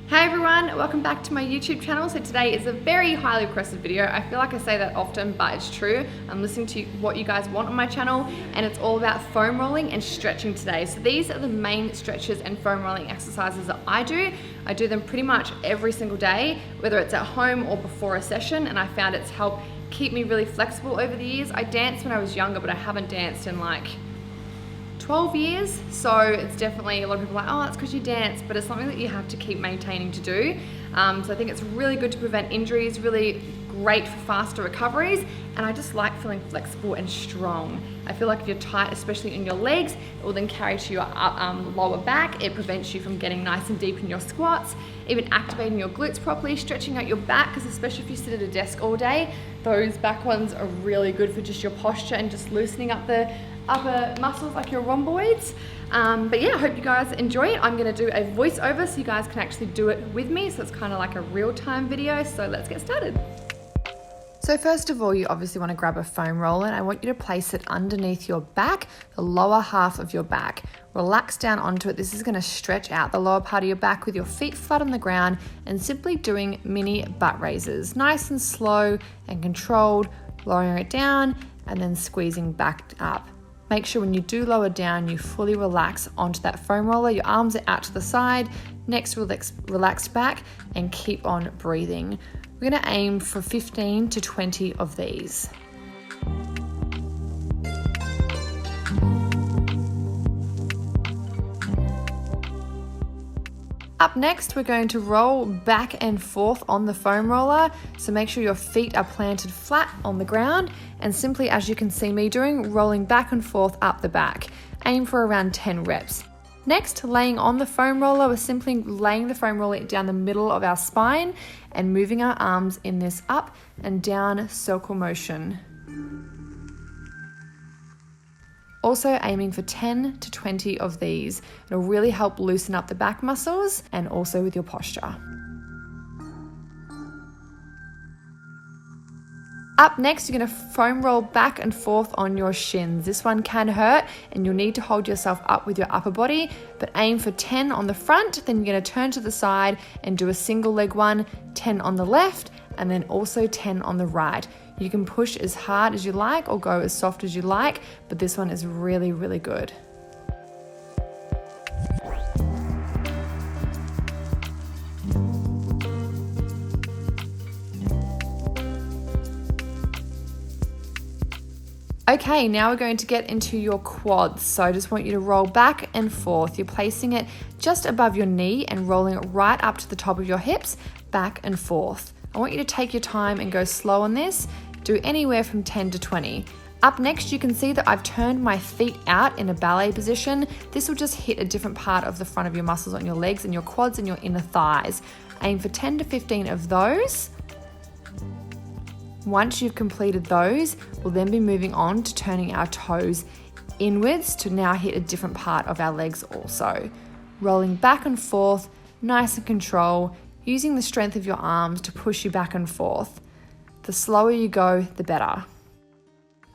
Hey everyone, welcome back to my YouTube channel. So today is a very highly requested video. I feel like I say that often, but it's true. I'm listening to what you guys want on my channel, and it's all about foam rolling and stretching today. So these are the main stretches and foam rolling exercises that I do. I do them pretty much every single day, whether it's at home or before a session, and I found it's helped keep me really flexible over the years. I danced when I was younger, but I haven't danced in like 12 years, so it's definitely, a lot of people are like, oh, that's because you dance, but it's something that you have to keep maintaining to do. So I think it's really good to prevent injuries, really great for faster recoveries, and I just like feeling flexible and strong. I feel like if you're tight, especially in your legs, it will then carry to your lower back. It prevents you from getting nice and deep in your squats, even activating your glutes properly, stretching out your back, because especially if you sit at a desk all day, those back ones are really good for just your posture and just loosening up the upper muscles like your rhomboids. But yeah, I hope you guys enjoy it. I'm gonna do a voiceover so you guys can actually do it with me. So it's kind of like a real-time video. So let's get started. So first of all, you obviously want to grab a foam roller, and I want you to place it underneath your back, the lower half of your back. Relax down onto it. This is going to stretch out the lower part of your back with your feet flat on the ground and simply doing mini butt raises. Nice and slow and controlled, lowering it down and then squeezing back up. Make sure when you do lower down, you fully relax onto that foam roller. Your arms are out to the side, next relaxed back, and keep on breathing. We're gonna aim for 15 to 20 of these. Up next, we're going to roll back and forth on the foam roller. So make sure your feet are planted flat on the ground, and simply, as you can see me doing, rolling back and forth up the back. Aim for around 10 reps. Next, laying on the foam roller, we're simply laying the foam roller down the middle of our spine and moving our arms in this up and down circle motion. Also aiming for 10 to 20 of these. It'll really help loosen up the back muscles and also with your posture. Up next, you're going to foam roll back and forth on your shins. This one can hurt and you'll need to hold yourself up with your upper body, but aim for 10 on the front, then you're going to turn to the side and do a single leg one, 10 on the left, and then also 10 on the right. You can push as hard as you like or go as soft as you like, but this one is really, really good. Okay, now we're going to get into your quads. So I just want you to roll back and forth. You're placing it just above your knee and rolling it right up to the top of your hips, back and forth. I want you to take your time and go slow on this. Do anywhere from 10 to 20. Up next, you can see that I've turned my feet out in a ballet position. This will just hit a different part of the front of your muscles on your legs and your quads and your inner thighs. Aim for 10 to 15 of those. Once you've completed those, we'll then be moving on to turning our toes inwards to now hit a different part of our legs also. Rolling back and forth, nice and control, using the strength of your arms to push you back and forth. The slower you go, the better.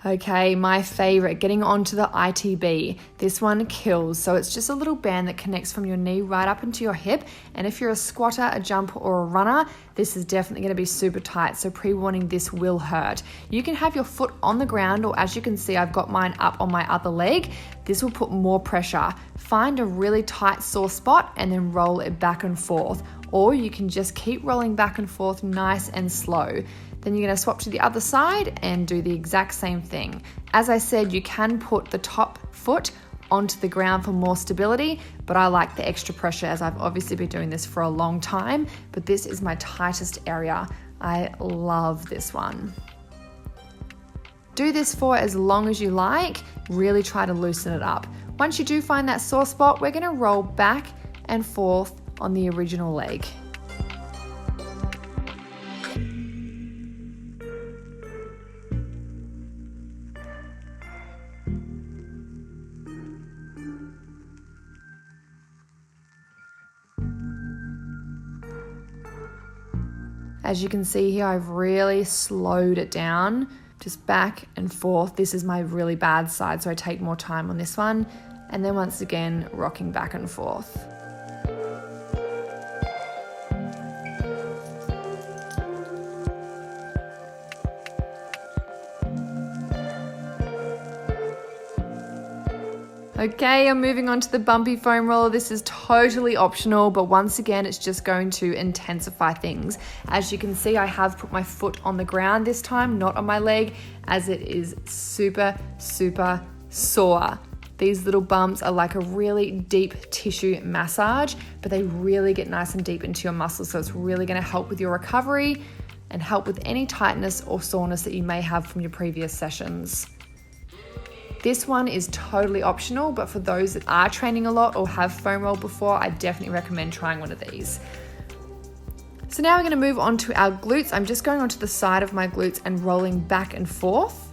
Okay, my favorite, getting onto the ITB. This one kills. So it's just a little band that connects from your knee right up into your hip. And if you're a squatter, a jumper, or a runner, this is definitely going to be super tight. So pre-warning, this will hurt. You can have your foot on the ground, or as you can see, I've got mine up on my other leg. This will put more pressure. Find a really tight sore spot and then roll it back and forth. Or you can just keep rolling back and forth nice and slow. Then you're going to swap to the other side and do the exact same thing. As I said, you can put the top foot onto the ground for more stability, but I like the extra pressure as I've obviously been doing this for a long time, but this is my tightest area. I love this one. Do this for as long as you like. Really try to loosen it up. Once you do find that sore spot, we're going to roll back and forth on the original leg. As you can see here, I've really slowed it down, just back and forth. This is my really bad side, so I take more time on this one. And then once again, rocking back and forth. Okay, I'm moving on to the bumpy foam roller. This is totally optional, but once again, it's just going to intensify things. As you can see, I have put my foot on the ground this time, not on my leg, as it is super, super sore. These little bumps are like a really deep tissue massage, but they really get nice and deep into your muscles. So it's really going to help with your recovery and help with any tightness or soreness that you may have from your previous sessions. This one is totally optional, but for those that are training a lot or have foam rolled before, I definitely recommend trying one of these. So now we're going to move on to our glutes. I'm just going onto the side of my glutes and rolling back and forth.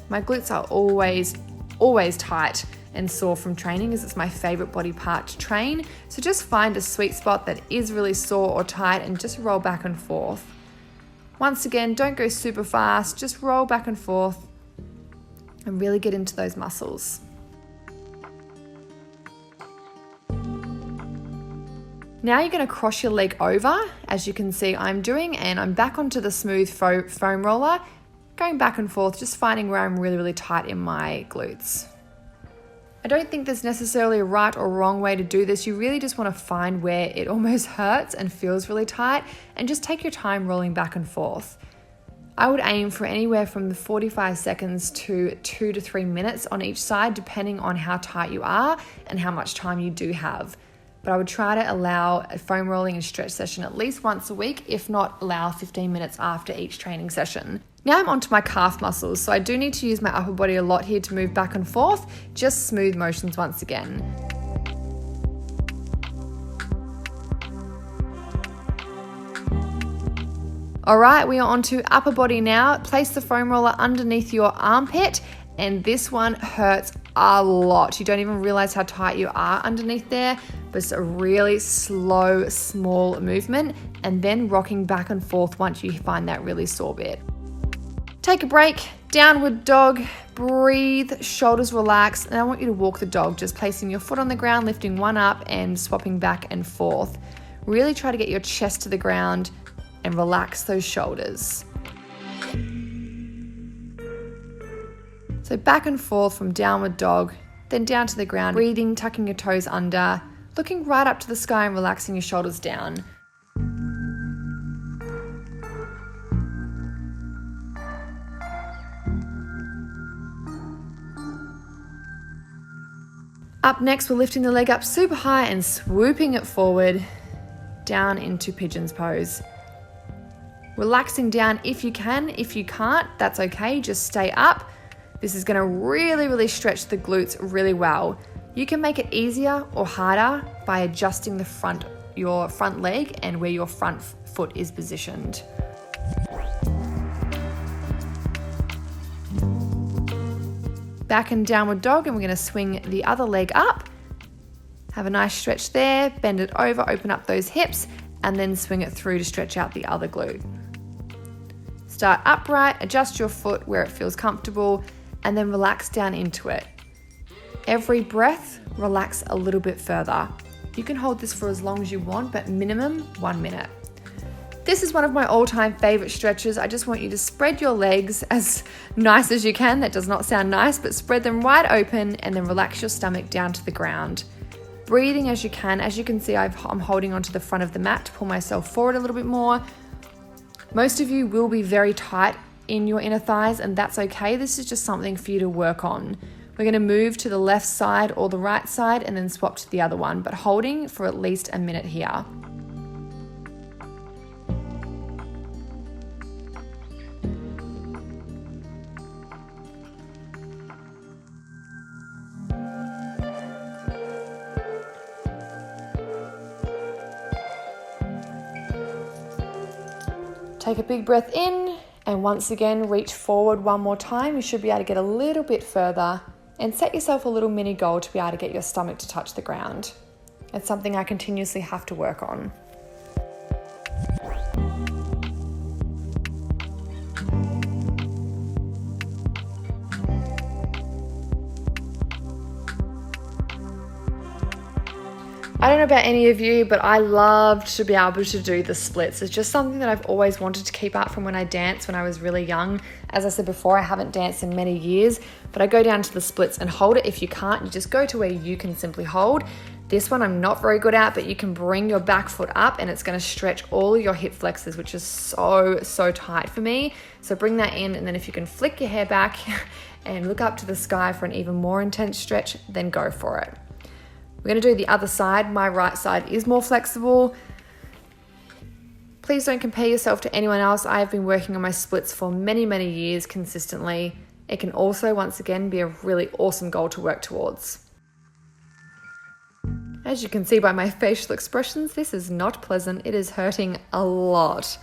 My glutes are always tight and sore from training, as it's my favorite body part to train. So just find a sweet spot that is really sore or tight and just roll back and forth. Once again, don't go super fast, just roll back and forth and really get into those muscles. Now you're going to cross your leg over, as you can see I'm doing, and I'm back onto the smooth foam roller, going back and forth, just finding where I'm really, really tight in my glutes. I don't think there's necessarily a right or wrong way to do this. You really just want to find where it almost hurts and feels really tight, and just take your time rolling back and forth. I would aim for anywhere from the 45 seconds to 2 to 3 minutes on each side, depending on how tight you are and how much time you do have. But I would try to allow a foam rolling and stretch session at least once a week, if not allow 15 minutes after each training session. Now I'm onto my calf muscles, so I do need to use my upper body a lot here to move back and forth, just smooth motions once again. All right, we are onto upper body now. Place the foam roller underneath your armpit, and this one hurts a lot. You don't even realize how tight you are underneath there, but it's a really slow, small movement, and then rocking back and forth once you find that really sore bit. Take a break, downward dog, breathe, shoulders relax, and I want you to walk the dog, just placing your foot on the ground, lifting one up and swapping back and forth. Really try to get your chest to the ground and relax those shoulders. So back and forth from downward dog, then down to the ground, breathing, tucking your toes under, looking right up to the sky and relaxing your shoulders down. Up next, we're lifting the leg up super high and swooping it forward, down into pigeon's pose. Relaxing down if you can. If you can't, that's okay, just stay up. This is gonna really, really stretch the glutes really well. You can make it easier or harder by adjusting your front leg and where your front foot is positioned. Back in downward dog, and we're gonna swing the other leg up. Have a nice stretch there, bend it over, open up those hips, and then swing it through to stretch out the other glute. Start upright, adjust your foot where it feels comfortable, and then relax down into it. Every breath, relax a little bit further. You can hold this for as long as you want, but minimum 1 minute. This is one of my all-time favorite stretches. I just want you to spread your legs as nice as you can. That does not sound nice, but spread them wide open and then relax your stomach down to the ground. Breathing as you can. As you can see, I'm holding onto the front of the mat to pull myself forward a little bit more. Most of you will be very tight in your inner thighs, and that's okay. This is just something for you to work on. We're going to move to the left side or the right side and then swap to the other one, but holding for at least a minute here. Take a big breath in, and once again, reach forward one more time. You should be able to get a little bit further, and set yourself a little mini goal to be able to get your stomach to touch the ground. It's something I continuously have to work on. I don't know about any of you, but I loved to be able to do the splits. It's just something that I've always wanted to keep up from when I danced when I was really young. As I said before, I haven't danced in many years, but I go down to the splits and hold it. If you can't, you just go to where you can simply hold. This one I'm not very good at, but you can bring your back foot up and it's going to stretch all your hip flexors, which is so tight for me. So bring that in, and then if you can flick your hair back and look up to the sky for an even more intense stretch, then go for it. We're going to do the other side. My right side is more flexible. Please don't compare yourself to anyone else. I have been working on my splits for many years consistently. It can also, once again, be a really awesome goal to work towards. As you can see by my facial expressions, this is not pleasant. It is hurting a lot.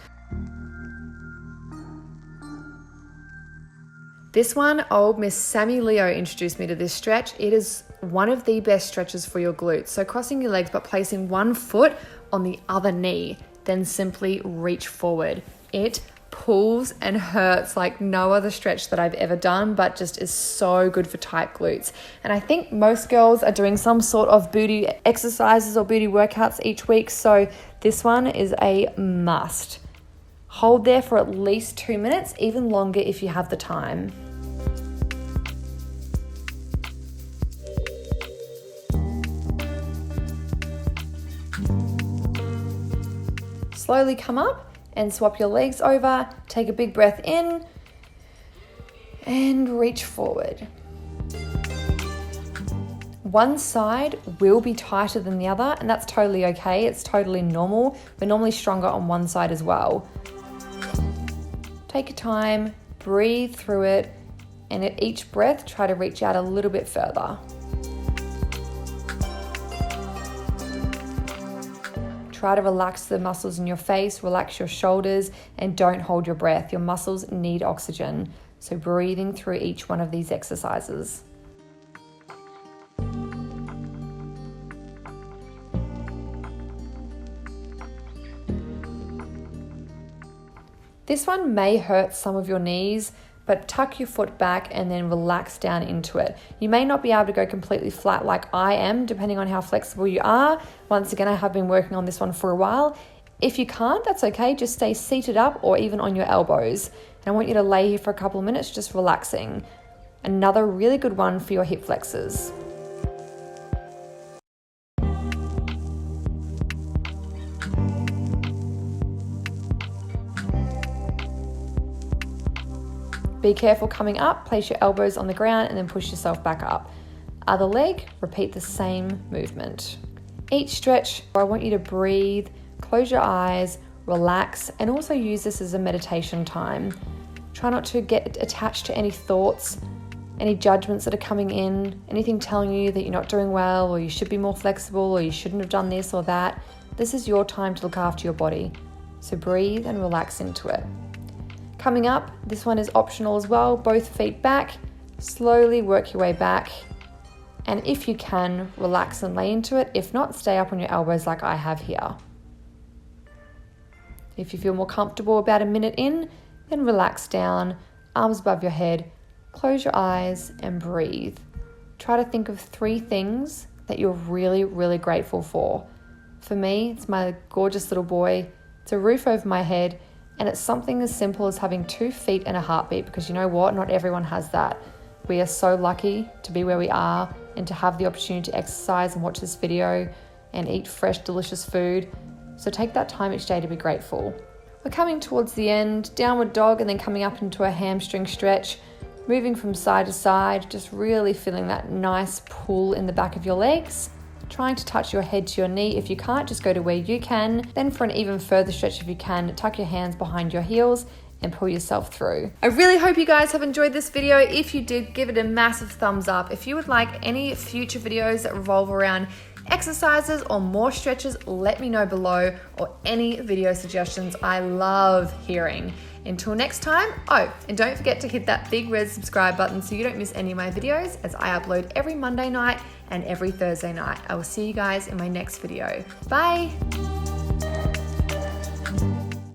This one, old Miss Sammy Leo introduced me to this stretch. It is one of the best stretches for your glutes. So crossing your legs but placing one foot on the other knee, then simply reach forward. It pulls and hurts like no other stretch that I've ever done, but just is so good for tight glutes. And I think most girls are doing some sort of booty exercises or booty workouts each week, so this one is a must. Hold there for at least 2 minutes, even longer if you have the time. Slowly come up and swap your legs over. Take a big breath in and reach forward. One side will be tighter than the other, and that's totally okay. It's totally normal. We're normally stronger on one side as well. Take your time, breathe through it, and at each breath, try to reach out a little bit further. Try to relax the muscles in your face, relax your shoulders, and don't hold your breath. Your muscles need oxygen. So breathing through each one of these exercises. This one may hurt some of your knees, but tuck your foot back and then relax down into it. You may not be able to go completely flat like I am, depending on how flexible you are. Once again, I have been working on this one for a while. If you can't, that's okay. Just stay seated up or even on your elbows. And I want you to lay here for a couple of minutes, just relaxing. Another really good one for your hip flexors. Be careful coming up, place your elbows on the ground and then push yourself back up. Other leg, repeat the same movement. Each stretch, I want you to breathe, close your eyes, relax, and also use this as a meditation time. Try not to get attached to any thoughts, any judgments that are coming in, anything telling you that you're not doing well or you should be more flexible or you shouldn't have done this or that. This is your time to look after your body. So breathe and relax into it. Coming up, this one is optional as well. Both feet back, slowly work your way back. And if you can, relax and lay into it. If not, stay up on your elbows like I have here. If you feel more comfortable about a minute in, then relax down, arms above your head, close your eyes and breathe. Try to think of 3 things that you're really grateful for. For me, it's my gorgeous little boy. It's a roof over my head. And it's something as simple as having 2 feet and a heartbeat, because you know what? Not everyone has that. We are so lucky to be where we are and to have the opportunity to exercise and watch this video and eat fresh, delicious food. So take that time each day to be grateful. We're coming towards the end, downward dog, and then coming up into a hamstring stretch, moving from side to side, just really feeling that nice pull in the back of your legs. Trying to touch your head to your knee. If you can't, just go to where you can. Then for an even further stretch, if you can, tuck your hands behind your heels and pull yourself through. I really hope you guys have enjoyed this video. If you did, give it a massive thumbs up. If you would like any future videos that revolve around exercises or more stretches, let me know below, or any video suggestions. I love hearing. Until next time, oh, and don't forget to hit that big red subscribe button so you don't miss any of my videos, as I upload every Monday night and every Thursday night. I will see you guys in my next video. Bye.